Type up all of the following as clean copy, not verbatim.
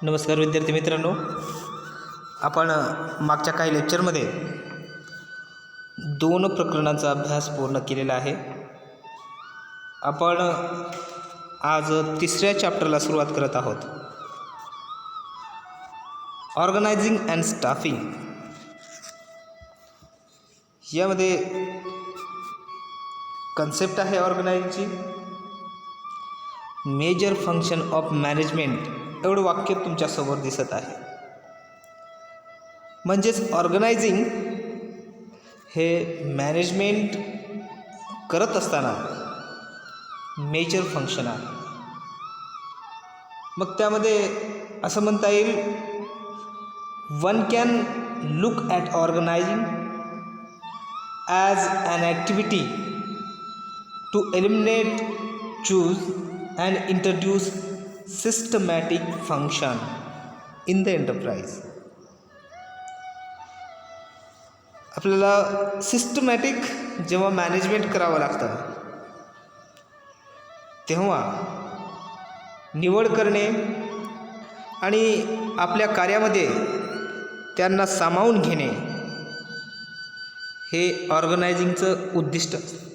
नमस्कार विद्यार्थी मित्रांनो, आपण मागच्या काही लेक्चरमध्ये 2 प्रकरणांचा अभ्यास पूर्ण केलेला आहे. आपण आज 3ऱ्या चॅप्टरला सुरुवात करत आहोत. Organising and staffing. यामध्ये कन्सेप्ट आहे ऑर्गनायझिंगची. मेजर फंक्शन ऑफ मॅनेजमेंट एवढं वाक्य तुमच्यासमोर दिसत आहे. म्हणजेच ऑर्गनायझिंग हे मॅनेजमेंट करत असताना मेजर फंक्शन आहे. मग त्यामध्ये असं म्हणता येईल, one can look at organising as an activity to eliminate, choose and introduce systematic function in the enterprise. आपल्याला सिस्टमॅटिक जेव्हा मॅनेजमेंट करावं लागतं तेव्हा निवड करणे आणि आपल्या कार्यामध्ये त्यांना सामावून घेणे हे ऑर्गनायझिंगचं उद्दिष्ट असतं.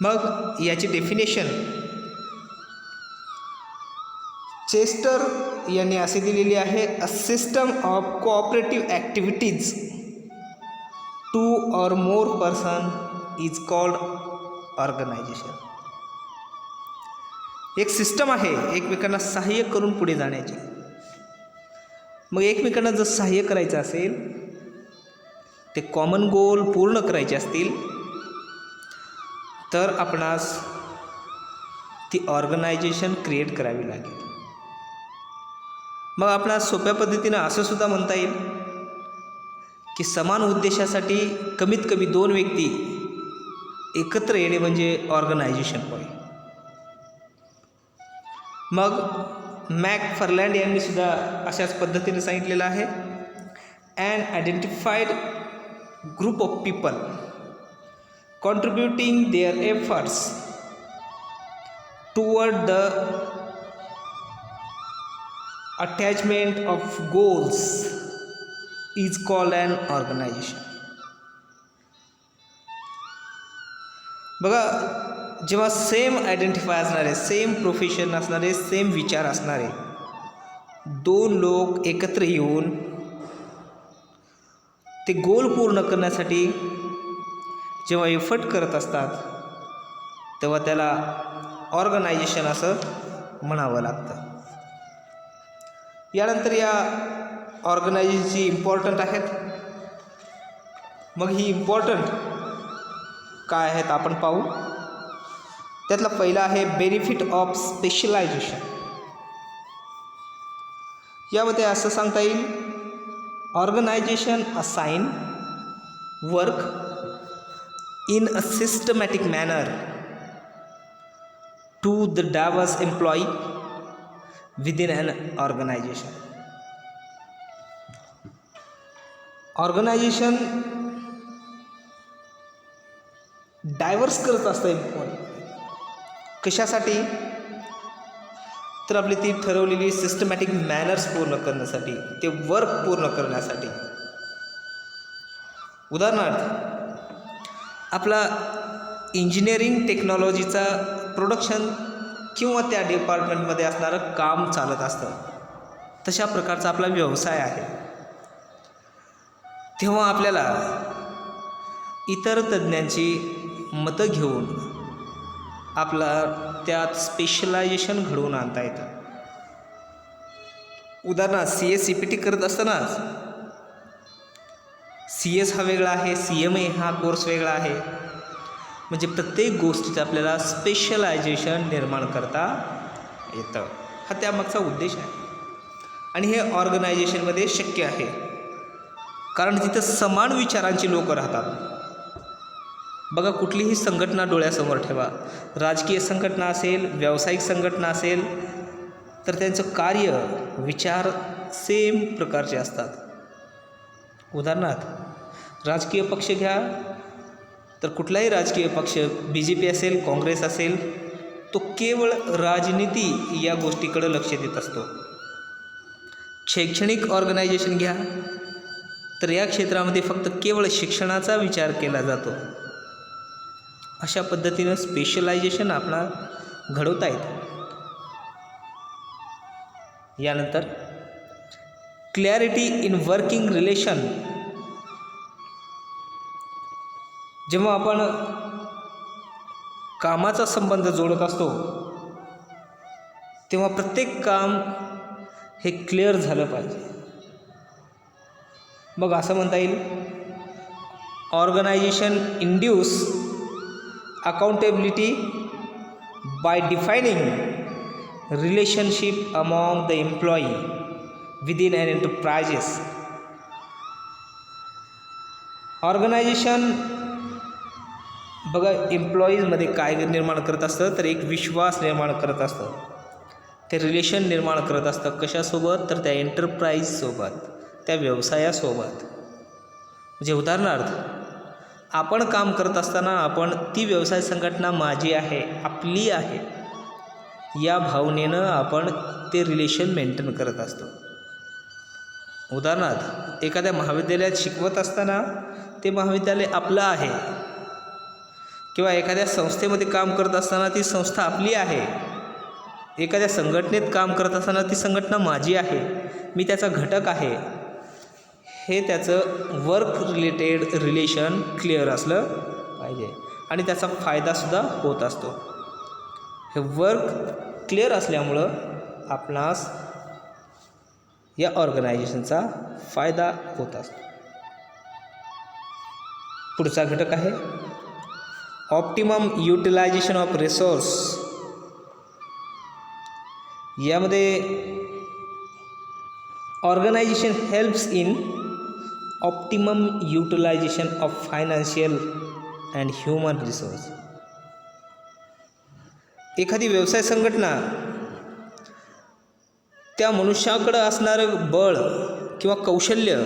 मग याची डेफिनेशन चेस्टर यांनी असे दिलेली आहे, a system of cooperative activities two or more person is called organisation. एक सिस्टम आहे एकमेकांना सहाय्य करून पुढे जाण्याची. मग एकमेकांना जर सहाय्य करायचं असेल, ते कॉमन गोल पूर्ण करायचे असतील, तर आपणास ती ऑर्गनायझेशन क्रिएट करावी लागेल. मग आपणास सोप्या पद्धतीनं असं सुद्धा म्हणता येईल की समान उद्देशासाठी कमीत कमी 2 व्यक्ती एकत्र येणे म्हणजे ऑर्गनायझेशन होय. मग मॅकफर्लँड यांनी सुद्धा अशाच पद्धतीने सांगितलेलं आहे, an identified group of people contributing their efforts toward the attainment of goals is called an organization. बघा, जेव्हा सेम आयडेंटिफाय असणारे, सेम प्रोफेशन असणारे, सेम विचार असणारे 2 लोक एकत्र येऊन ते गोल पूर्ण करण्यासाठी जेव्हा एफर्ट करत असतात तेव्हा त्याला ऑर्गनायझेशन असं म्हणावं लागतं. यानंतर या ऑर्गनायझेशनची इम्पॉर्टंट आहेत. मग ही इम्पॉर्टंट काय आहेत आपण पाहू. त्यातला पहिला आहे बेनिफिट ऑफ स्पेशलायझेशन. यामध्ये असं सांगता येईल, organisation assign work in a systematic manner to the diverse employee within an organization. Organisation diverse करत असतं एम्प्लॉई. कशासाठी? तर आपली ती ठरवलेली सिस्टमॅटिक मॅनर्स पूर्ण करण्यासाठी, ते वर्क पूर्ण करण्यासाठी. उदाहरणार्थ, आपला इंजिनिअरिंग टेक्नॉलॉजीचा प्रोडक्शन किंवा त्या डिपार्टमेंटमध्ये असणारं काम चालत असतं. तशा प्रकारचा आपला व्यवसाय आहे. तेव्हा आपल्याला इतर तज्ज्ञांची मतं घेऊन आपला त्यात स्पेशलायझेशन घडवून आणता येतं. उदाहरणार्थ, CA-CPT करत असताना CS हा वेगळा आहे, CMA हा कोर्स वेगळा आहे. म्हणजे प्रत्येक गोष्टीत आपल्याला स्पेशलायझेशन निर्माण करता येतं. हा त्यामागचा उद्देश आहे आणि हे ऑर्गनायझेशनमध्ये शक्य आहे, कारण तिथं समान विचारांची लोक राहतात. बघा, कुठलीही संघटना डोळ्यासमोर ठेवा, राजकीय संघटना असेल, व्यावसायिक संघटना असेल, तर त्यांचं कार्य, विचार सेम प्रकारचे असतात. उदाहरणार्थ, राजकीय पक्ष घ्या, तर कुठलाही राजकीय पक्ष, BJP असेल, काँग्रेस असेल, तो केवळ राजनीती या गोष्टीकडे लक्ष देत असतो. शैक्षणिक ऑर्गनायझेशन घ्या तर या क्षेत्रामध्ये फक्त केवळ शिक्षणाचा विचार केला जातो. अशा पद्धतीनं स्पेशलायझेशन आपणाला घडवता येतं. यानंतर क्लॅरिटी इन वर्किंग रिलेशन. जेव्हा आपण कामाचा संबंध जोडत असतो तेव्हा प्रत्येक काम हे क्लिअर झालं पाहिजे. मग असं म्हणता येईल organisation induce accountability by defining relationship among the employee within an enterprises. Organisation बघा एम्प्लॉईजमध्ये काय निर्माण करत असतं तर एक विश्वास निर्माण करत असतं. ते रिलेशन निर्माण करत असतं कशासोबत तर त्या एंटरप्राईजसोबत, त्या व्यवसायासोबत. म्हणजे उदाहरणार्थ आपण काम करत असताना आपण ती व्यवसाय संघटना माझी आहे, आपली आहे या भावनेनं आपण ते रिलेशन मेंटेन करत असतो. उदाहरणार्थ एखाद्या महाविद्यालयात शिकवत असताना ते महाविद्यालय आपलं आहे किंवा एखाद्या संस्थेमध्ये काम करत असताना ती संस्था आपली आहे. एखाद्या संघटनेत काम करत असताना ती संघटना माझी आहे, मी त्याचा घटक आहे. हे त्याचं वर्क रिलेटेड रिलेशन क्लिअर असलं पाहिजे आणि त्याचा फायदासुद्धा होत असतो. हे वर्क क्लिअर असल्यामुळं आपणास या ऑर्गनायझेशनचा फायदा होत असतो. पुढचा घटक आहे ऑप्टिमम युटिलायझेशन ऑफ रिसोर्स. यामध्ये organisation helps in optimum utilisation of financial and human resource. एखादी व्यवसाय संघटना त्या मनुष्याकडं असणारं बळ किंवा कौशल्य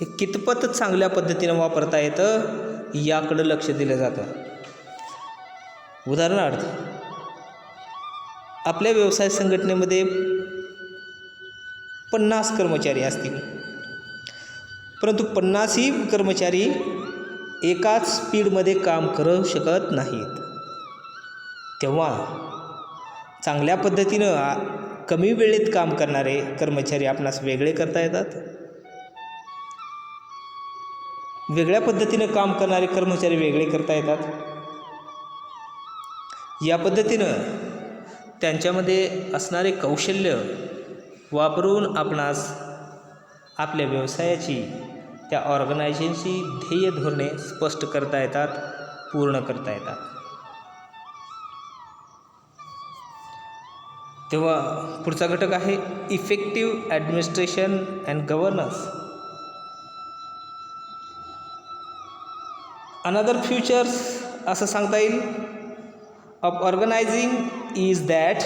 हे कितपत चांगल्या पद्धतीनं वापरता येतं याकडं लक्ष दिलं जातं. उदाहरणार्थ आपल्या व्यवसाय संघटनेमध्ये 50 कर्मचारी असतील, परंतु 50ही कर्मचारी एकाच स्पीडमध्ये काम करू शकत नाहीत. तेव्हा चांगल्या पद्धतीनं कमी वेळेत काम करणारे कर्मचारी आपणास वेगळे करता येतात. वेगळ्या पद्धतीनं काम करणारे कर्मचारी वेगळे करता येतात. या पद्धतीनं त्यांच्यामध्ये असणारे कौशल्य वापरून आपणास आपल्या व्यवसायाची, त्या ऑर्गनायझेशनची ध्येय धोरणे स्पष्ट करता येतात, पूर्ण करता येतात. तेव्हा पुढचा घटक आहे effective administration and governance. Another features असं सांगता येईल of organising is that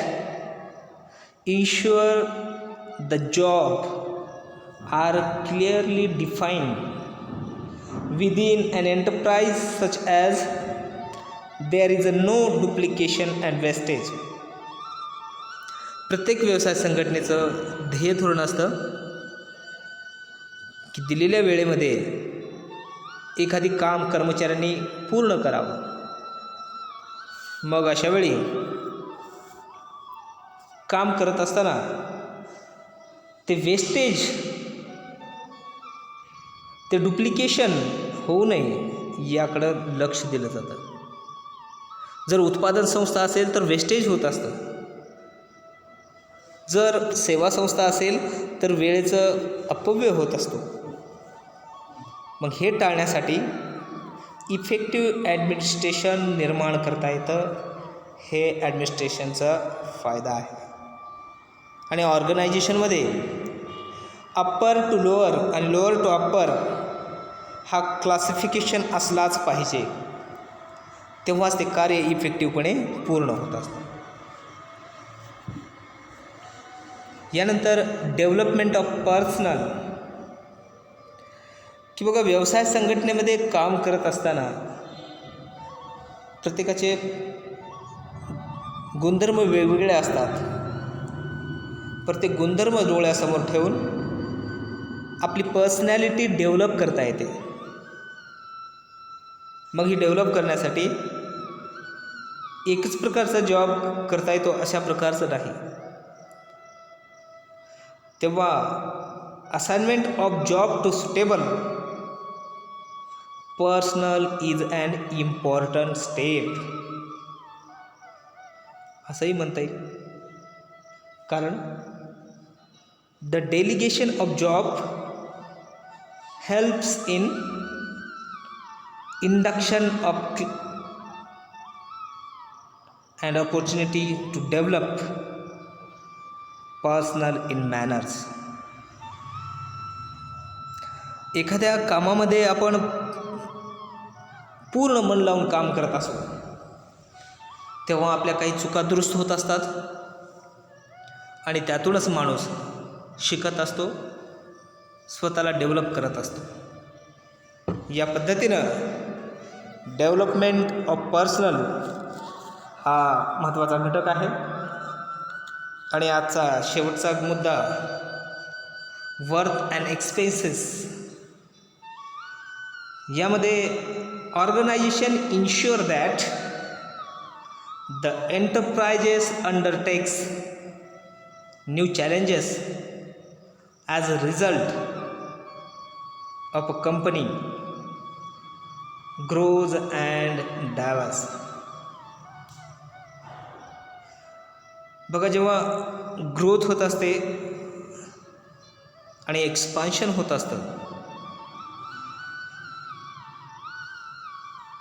ensure the job are clearly defined within an enterprise such as there is a no duplication and wastage. प्रत्येक व्यवसाय संघटनेचं ध्येय धोरण असतं की दिलेल्या वेळेमध्ये एखादी काम कर्मचाऱ्यांनी पूर्ण करावं. मग अशा वेळी काम करत असताना ते वेस्टेज, ते डुप्लिकेशन होऊ नये याकडं लक्ष दिलं जातं. जर उत्पादन संस्था असेल तर वेस्टेज होत असतं. जर सेवा संस्था असेल तर वेळेचं अपव्यय होत असतो. मग हे टाळण्यासाठी इफेक्टिव्ह ॲडमिनिस्ट्रेशन निर्माण करता येतं. हे ॲडमिनिस्ट्रेशनचा फायदा आहे. आणि ऑर्गनायझेशनमध्ये अप्पर टू लोअर आणि लोअर टू अप्पर हा क्लासिफिकेशन असलाच पाहिजे. तेव्हाच ते कार्य इफेक्टिव्हपणे पूर्ण होत असतं. यानंतर डेव्हलपमेंट ऑफ पर्सनल, की बघा व्यवसाय संघटनेमध्ये काम करत असताना प्रत्येकाचे गुणधर्म वेगवेगळे असतात, पण ते गुणधर्म डोळ्यासमोर ठेवून आपली पर्सनॅलिटी डेव्हलप करता येते. मग ही डेव्हलप करण्यासाठी एकच प्रकारचा जॉब करता येतो अशा प्रकारचं नाही. तेव्हा assignment of job to suitable personal is an important step असंही म्हणता येईल. कारण the delegation of job helps in induction of and opportunity to develop personal in manners. एखाद्या कामामध्ये आपण पूर्ण मन लावून काम करत असतो तेव्हा आपल्या काही चुका दुरुस्त होत असतात आणि त्यातूनच माणूस शिकत असतो, स्वतःला डेव्हलप करत असतो. या पद्धतीनं डेव्हलपमेंट ऑफ पर्सनल हा महत्त्वाचा घटक आहे. आणि आजचा शेवटचा मुद्दा वर्थ अँड एक्सपेन्सेस. यामध्ये organisation ensure that the enterprises undertakes new challenges as a result of a company grows and diverse. बघा, जेव्हा ग्रोथ होत असते आणि एक्सपान्शन होत असतं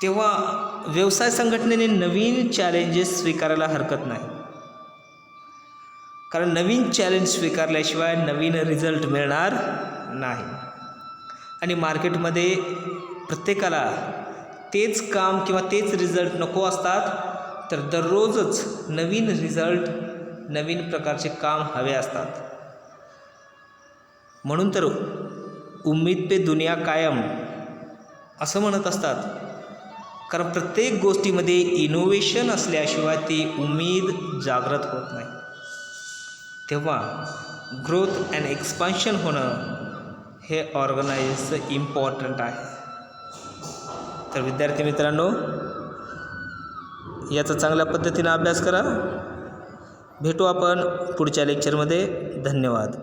तेव्हा व्यवसाय संघटनेने नवीन चॅलेंजेस स्वीकारायला हरकत नाही. कारण नवीन चॅलेंज स्वीकारल्याशिवाय नवीन रिझल्ट मिळणार नाही. आणि मार्केटमध्ये प्रत्येकाला तेच काम किंवा तेच रिझल्ट नको असतात, तर दररोजच नवीन रिझल्ट, नवीन प्रकारचे काम हवे असतात. म्हणून तर उम्मीद पे दुनिया कायम असं म्हणत असतात. कारण प्रत्येक गोष्टीमध्ये इनोव्हेशन असल्याशिवाय ती उम्मीद जागृत होत नाही. तेव्हा ग्रोथ अँड एक्सपान्शन होणं हे ऑर्गनायझेशनचं इम्पॉर्टंट आहे. तर विद्यार्थी मित्रांनो, याचा चांगल्या पद्धतीने अभ्यास करा. भेटू आपण पुढच्या लेक्चरमध्ये. धन्यवाद.